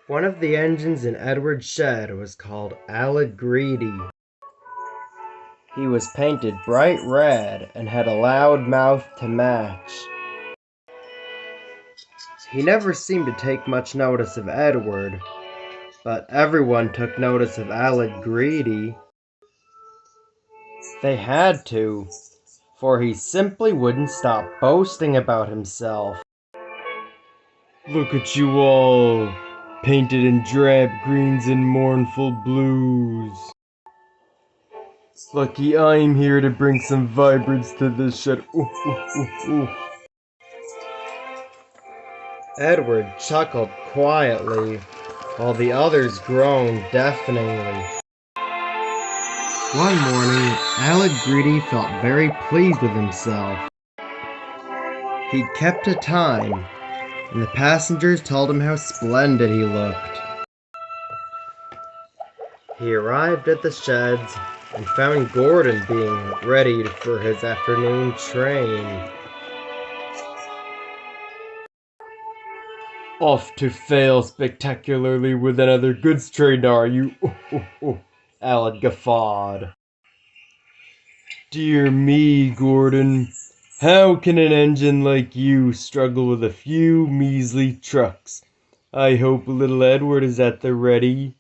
One of the engines in Edward's shed was called Alec Greedy. He was painted bright red and had a loud mouth to match. He never seemed to take much notice of Edward, but everyone took notice of Alec Greedy. They had to, for he simply wouldn't stop boasting about himself. Look at you all, painted in drab greens and mournful blues. Lucky I'm here to bring some vibrance to this shed. Ooh, ooh, ooh, ooh. Edward chuckled quietly, while the others groaned deafeningly. One morning, Alec Greedy felt very pleased with himself. He'd kept a time, and the passengers told him how splendid he looked. He arrived at the sheds and found Gordon being ready for his afternoon train. Off to fail spectacularly with another goods train, are you? Alec guffawed. Dear me, Gordon. How can an engine like you struggle with a few measly trucks? I hope little Edward is at the ready.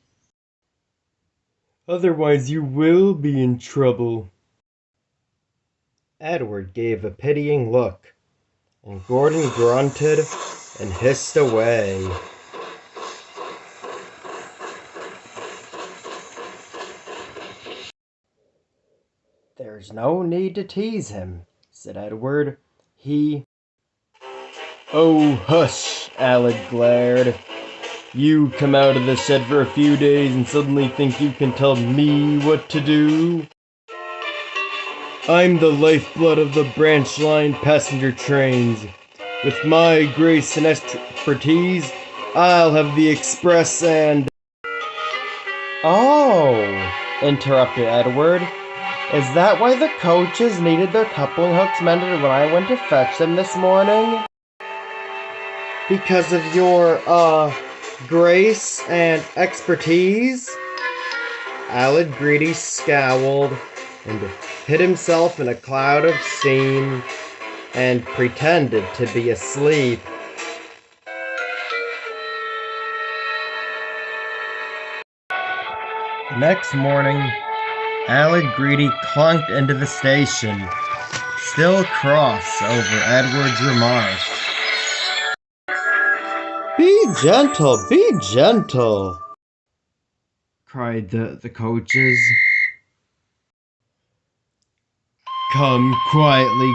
Otherwise you will be in trouble. Edward gave a pitying look, and Gordon grunted and hissed away. There's no need to tease him, said Edward. Oh, hush, Alec glared. You come out of the shed for a few days and suddenly think you can tell me what to do? I'm the lifeblood of the branch line passenger trains. With my grace and expertise, I'll have the express and... Oh, interrupted Edward. Is that why the coaches needed their coupling hooks mended when I went to fetch them this morning? Because of your, grace and expertise? Alec Greedy scowled and hid himself in a cloud of steam and pretended to be asleep. The next morning, Alec Greedy clunked into the station, still cross over Edward's remark. Be gentle, cried the coaches. Come quietly,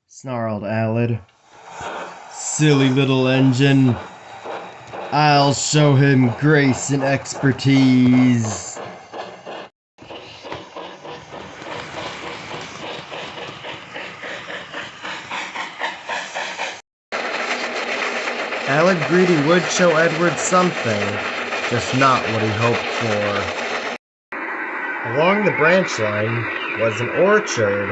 snarled Alec. Silly little engine. I'll show him grace and expertise. Alec Greedy would show Edward something, just not what he hoped for. Along the branch line was an orchard.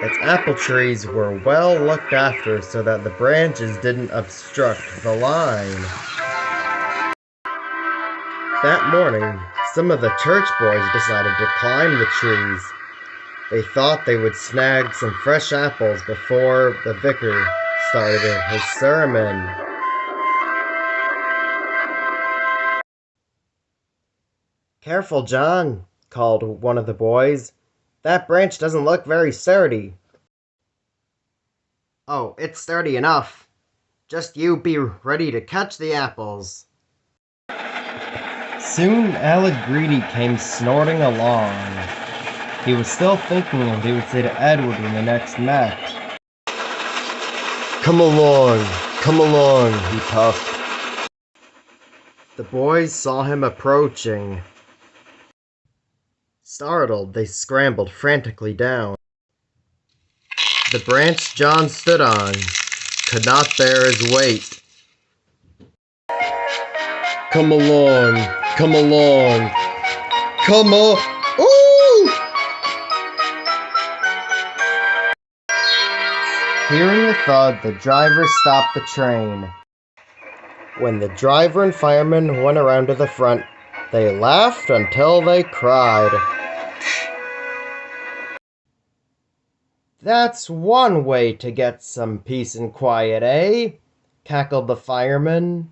Its apple trees were well looked after so that the branches didn't obstruct the line. That morning, some of the church boys decided to climb the trees. They thought they would snag some fresh apples before the vicar started his sermon. Careful, John, called one of the boys. That branch doesn't look very sturdy. Oh, it's sturdy enough. Just you be ready to catch the apples. Soon Alec Greedy came snorting along. He was still thinking of what he would say to Edward when they next met. Come along, he puffed. The boys saw him approaching. Startled, they scrambled frantically down. The branch John stood on could not bear his weight. Come along. Ooh! Hearing the thud, the driver stopped the train. When the driver and fireman went around to the front, they laughed until they cried. "That's one way to get some peace and quiet, eh?" cackled the fireman.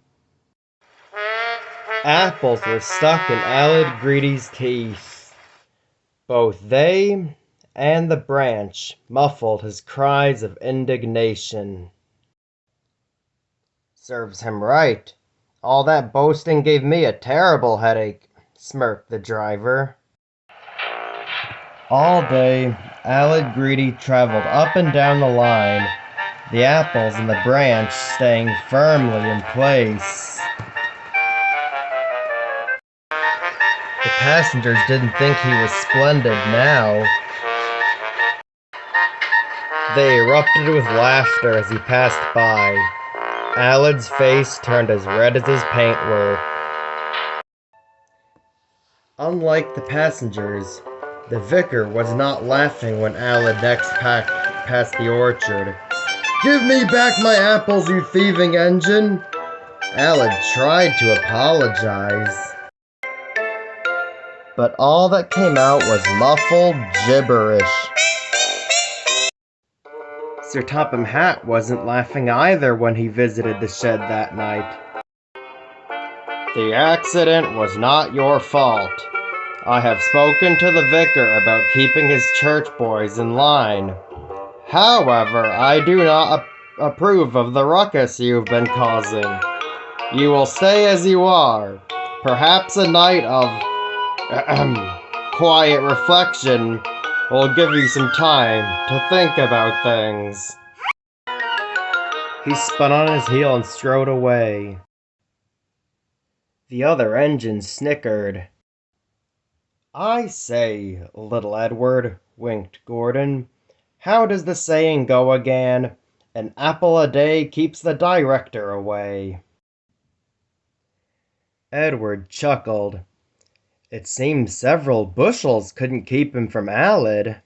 Apples were stuck in Aled Greedy's teeth. Both they and the branch muffled his cries of indignation. "Serves him right. All that boasting gave me a terrible headache," smirked the driver. All day, Aled Greedy traveled up and down the line, the apples and the branch staying firmly in place. The passengers didn't think he was splendid now. They erupted with laughter as he passed by. Aled's face turned as red as his paintwork. Unlike the passengers, the vicar was not laughing when Aled next passed the orchard. "Give me back my apples, you thieving engine!" Aled tried to apologize, but all that came out was muffled gibberish. Sir Topham Hatt wasn't laughing either when he visited the shed that night. "The accident was not your fault. I have spoken to the vicar about keeping his church boys in line. However, I do not approve of the ruckus you've been causing. You will stay as you are. Perhaps a night of quiet reflection will give you some time to think about things." He spun on his heel and strode away. The other engine snickered. "I say, little Edward," winked Gordon, "how does the saying go again? An apple a day keeps the director away." Edward chuckled. It seemed several bushels couldn't keep him from Aled.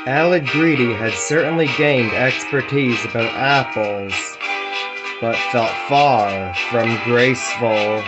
Aled Greedy had certainly gained expertise about apples, but felt far from graceful.